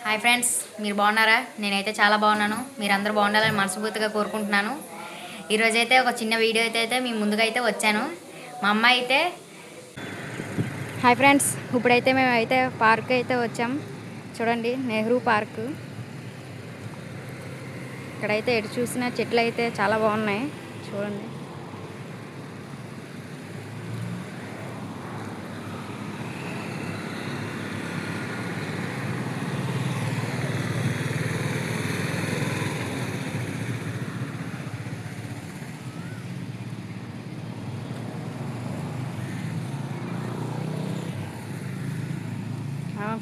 Hi friends, మీరు బాగున్నారా? నేనైతే చాలా బాగున్నాను. మీరందరూ బాగుండాలని మనస్ఫూర్తిగా కోరుకుంటున్నాను. ఈరోజైతే ఒక చిన్న వీడియో అయితే మీ ముందుగా అయితే వచ్చాను. మా అమ్మ అయితే హాయ్ ఫ్రెండ్స్, ఇప్పుడైతే మేమైతే పార్క్ అయితే వచ్చాం. చూడండి, నెహ్రూ పార్కు. ఇక్కడైతే ఎటు చూసినా చెట్లు అయితే చాలా బాగున్నాయి. చూడండి,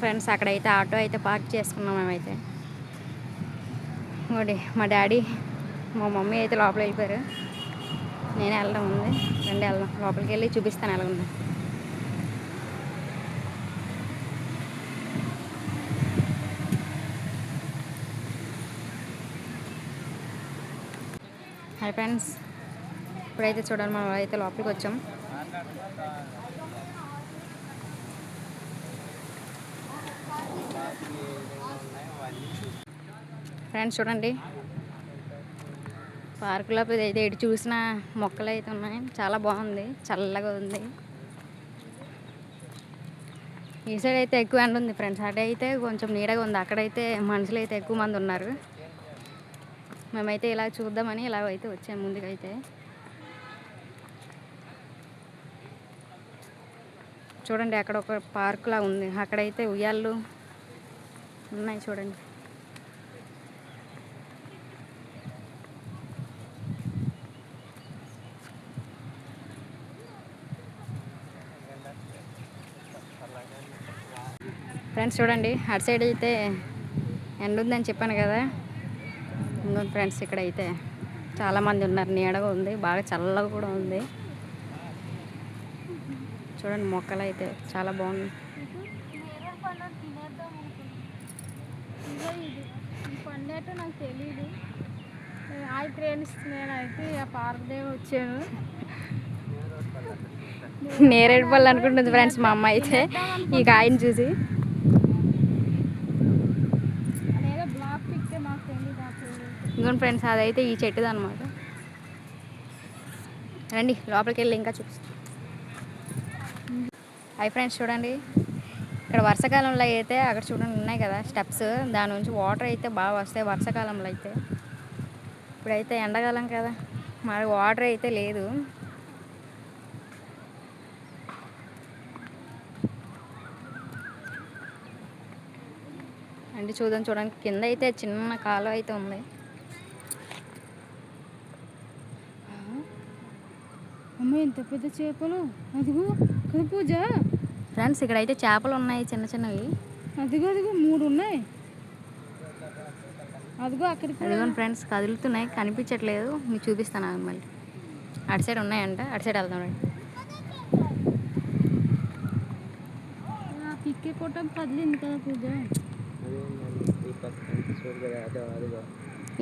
ఫ్రెండ్స్ అక్కడైతే ఆటో అయితే పార్క్ చేసుకున్నాం మేమైతే. ఒకటి మా డాడీ మా మమ్మీ అయితే లోపల వెళ్ళిపోయారు. నేనే వెళ్ళడం ఉంది. రండి వెళ్దాం, లోపలికి వెళ్ళి చూపిస్తాను ఎలా ఉంది. హాయ్ ఫ్రెండ్స్, ఇప్పుడైతే చూడండి మనం అయితే లోపలికి వచ్చాం. ఫ్రెండ్స్ చూడండి, పార్కులో అయితే ఎటు చూసిన మొక్కలు అయితే ఉన్నాయి. చాలా బాగుంది, చల్లగా ఉంది. ఈ సైడ్ అయితే ఎక్కువ ఎండ ఉంది ఫ్రెండ్స్, అటైతే కొంచెం నీడగా ఉంది. అక్కడైతే మనుషులు అయితే ఎక్కువ మంది ఉన్నారు. మేమైతే ఇలా చూద్దామని ఇలా అయితే వచ్చాము. ముందుకైతే చూడండి, అక్కడ ఒక పార్కులా ఉంది. అక్కడైతే ఉయ్యాళ్ళు ఉన్నాయి చూడండి. ఫ్రెండ్స్ చూడండి, అటు సైడ్ అయితే ఎండ ఉందని చెప్పాను కదా. ఇంకొక ఫ్రెండ్స్ ఇక్కడైతే చాలామంది ఉన్నారు. నీడగా ఉంది, బాగా చల్లగా కూడా ఉంది. చూడండి, మొక్కలు అయితే చాలా బాగుంది. నాకు తెలీదు. హాయ్ ఫ్రెండ్స్, నేనైతే ఆ పార్క్ దగ్గర వచ్చాను. నేరేడు పళ్ళు అనుకుంటుంది ఫ్రెండ్స్ మా అమ్మ అయితే ఈ కాయని చూసి. ఇంకొన్ని ఫ్రెండ్స్ అదైతే ఈ చెట్టుది అనమాట. రండి లోపలికి వెళ్ళి ఇంకా చూపిస్తాం. హై ఫ్రెండ్స్ చూడండి, ఇక్కడ వర్షాకాలంలో అయితే అక్కడ చూడండి ఉన్నాయి కదా స్టెప్స్, దాని నుంచి వాటర్ అయితే బాగా వస్తాయి వర్షాకాలంలో అయితే. ఇప్పుడైతే ఎండాకాలం కదా, మరి వాటర్ అయితే లేదు. అంటే చూడండి, కింద అయితే చిన్న కాలువ అయితే ఉంది. అమ్మ, ఎంత పెద్ద చేపలు! అదిగో కదా పూజ. ఫ్రెండ్స్ ఇక్కడైతే చేపలు ఉన్నాయి చిన్న చిన్నవి. అదిగో అదిగో 3 ఉన్నాయి. అదిగో అక్కడికి అదిగో ఫ్రెండ్స్ కదులుతున్నాయి, కనిపించట్లేదు. మీకు చూపిస్తాను మళ్ళీ. అటు సైడ్ ఉన్నాయంట, అటు సైడ్ వెళ్దాం. పిక్కే కొట్టం కదిలింది కదా పూజ.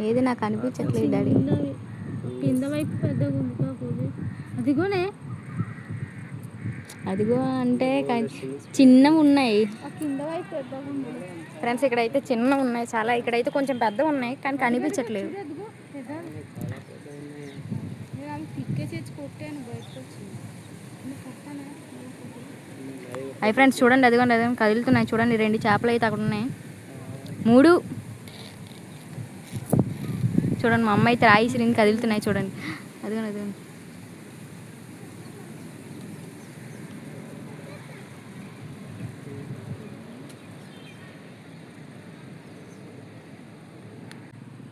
ఏది నాకు అనిపించట్లేదు డాడీ. కింద వైపు పెద్దగా ఉంది కదా పూజ. అదిగోనే. అదిగో అంటే చిన్నవి ఉన్నాయి. కింద వైపు పెద్దగా ఉంది ఫ్రెండ్స్ ఇక్కడైతే చిన్నవి ఉన్నాయి చాలా. ఇక్కడైతే కొంచెం పెద్దవి ఉన్నాయి కానీ కనిపించట్లేదు. పిక్కే చేసి కొట్టాను, బయటకు వచ్చింది. అవి ఫ్రెండ్స్ చూడండి, అదిగోండి అదిగో కదులుతున్నాయి చూడండి. 2 చేపలు అయితే అక్కడ ఉన్నాయి. 3 చూడండి. మా అమ్మ అయితే రాయిసిరింది, కదులుతున్నాయి చూడండి. అదిగోండి అదిగోండి.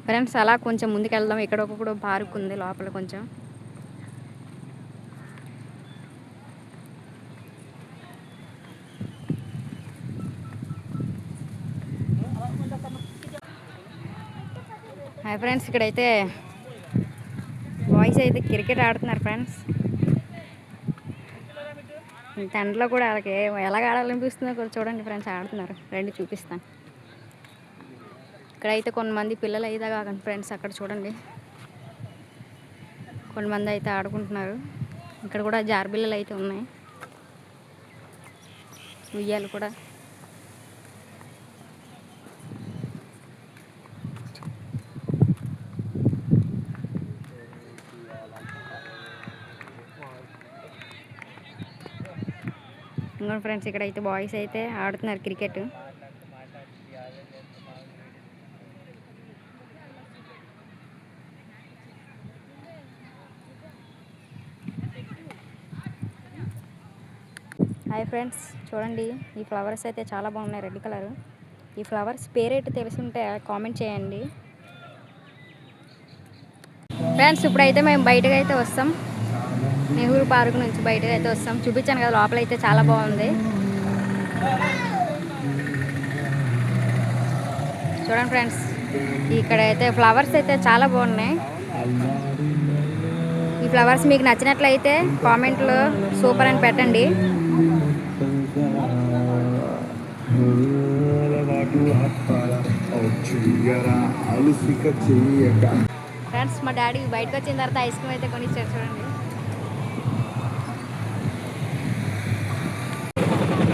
ఫ్రెండ్స్ అలా కొంచెం ముందుకు వెళ్దాం. ఇక్కడ ఒక పార్క్ ఉంది లోపల కొంచెం. హాయ్ ఫ్రెండ్స్, ఇక్కడైతే బాయ్స్ అయితే క్రికెట్ ఆడుతున్నారు ఫ్రెండ్స్. తండ్రిలో కూడా వాళ్ళకి ఎలాగ ఆడాలనిపిస్తుందో కూడా చూడండి ఫ్రెండ్స్, ఆడుతున్నారు. రండి చూపిస్తాను. ఇక్కడైతే కొంతమంది పిల్లలు అయితే కాకండి ఫ్రెండ్స్, అక్కడ చూడండి కొంతమంది అయితే ఆడుకుంటున్నారు. ఇక్కడ కూడా జార్బిల్లలు అయితే ఉన్నాయి, ఉయ్యాలు కూడా. ఇంకోటి ఫ్రెండ్స్ ఇక్కడ అయితే బాయ్స్ అయితే ఆడుతున్నారు క్రికెట్. హాయ్ ఫ్రెండ్స్, చూడండి ఈ ఫ్లవర్స్ అయితే చాలా బాగున్నాయి, రెడ్ కలర్. ఈ ఫ్లవర్స్ పేరేంటి తెలుసుంటే కామెంట్ చేయండి ఫ్రెండ్స్. ఇప్పుడైతే మేము బయటకు అయితే వస్తాం, నెహ్రూ పార్క్ నుంచి బయటకు అయితే వస్తాం. చూపించాను కదా లోపల అయితే చాలా బాగుంది. చూడండి ఫ్రెండ్స్, ఇక్కడైతే ఫ్లవర్స్ అయితే చాలా బాగున్నాయి. ఈ ఫ్లవర్స్ మీకు నచ్చినట్లయితే కామెంట్లో సూపర్ అని పెట్టండి. ఫ్రెండ్స్, మా డాడీ బయటకు వచ్చిన తర్వాత ఐస్ క్రీమ్ అయితే కొనిచ్చారు చూడండి.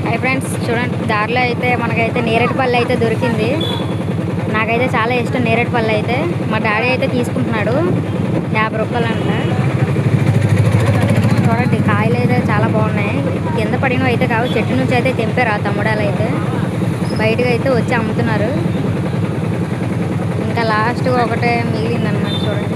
హాయ్ ఫ్రెండ్స్, చూడండి దారిలో అయితే మనకైతే నేరేడుపళ్ళు అయితే దొరికింది. నాకైతే చాలా ఇష్టం నేరేడుపళ్ళు అయితే. మా డాడీ అయితే తీసుకుంటున్నాడు, 50 రూపాయలు అంట. చూడండి కాయలు అయితే చాలా బాగున్నాయి. కింద పడినవి అయితే కావు, చెట్టు నుంచి అయితే తెంపారు ఆ తమ్ముడాలు అయితే. బయటకు అయితే వచ్చి అమ్ముతున్నారు. ఇంకా లాస్ట్ ఒకటే మిగిలిందనమాట. చూడండి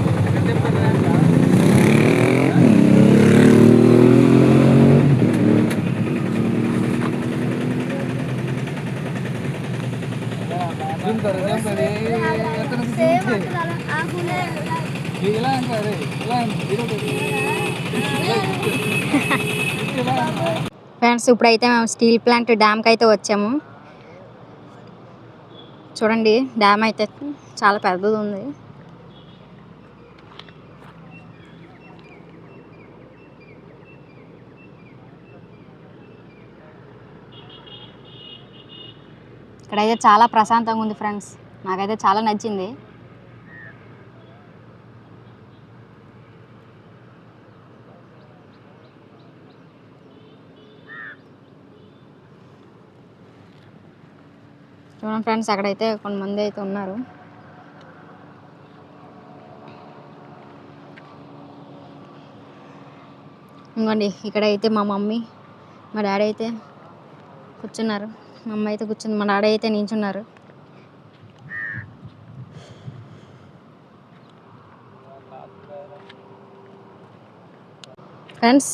ఫ్రెండ్స్, ఇప్పుడైతే మేము స్టీల్ ప్లాంట్ డ్యామ్కి అయితే వచ్చాము. చూడండి డ్యామ్ అయితే చాలా పెద్దది ఉంది. ఇక్కడైతే చాలా ప్రశాంతంగా ఉంది ఫ్రెండ్స్, నాకైతే చాలా నచ్చింది. చూడండి ఫ్రెండ్స్, అక్కడైతే కొంతమంది అయితే ఉన్నారు. ఇంకోండి ఇక్కడైతే మా మమ్మీ మా డాడీ అయితే కూర్చున్నారు. మా అమ్మ అయితే కూర్చుంది, మా డాడీ అయితే నించున్నారు. ఫ్రెండ్స్,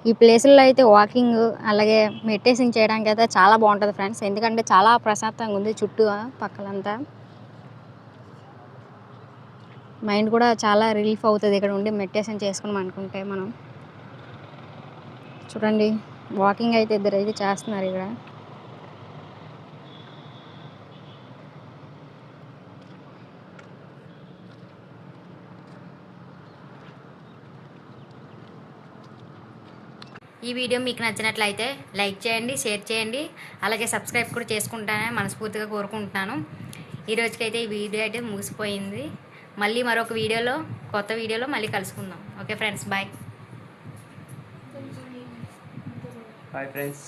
ఈ ప్లేసుల్లో అయితే వాకింగ్ అలాగే మెడిటేషన్ చేయడానికి అయితే చాలా బాగుంటుంది ఫ్రెండ్స్. ఎందుకంటే చాలా ప్రశాంతంగా ఉంది చుట్టూ పక్కలంతా. మైండ్ కూడా చాలా రిలీఫ్ అవుతుంది ఇక్కడ ఉండి మెడిటేషన్ చేసుకున్నాం అనుకుంటే మనం. చూడండి వాకింగ్ అయితే ఇద్దరు అయితే చేస్తున్నారు ఇక్కడ. ఈ వీడియో మీకు నచ్చినట్లయితే లైక్ చేయండి, షేర్ చేయండి, అలాగే సబ్స్క్రైబ్ కూడా చేసుకుంటానని మనస్ఫూర్తిగా కోరుకుంటున్నాను. ఈ రోజుకైతే ఈ వీడియో అయితే ముగిసిపోయింది. మళ్ళీ మరొక వీడియోలో కొత్త వీడియోలో మళ్ళీ కలుసుకుందాం. Okay friends, bye. Bye friends.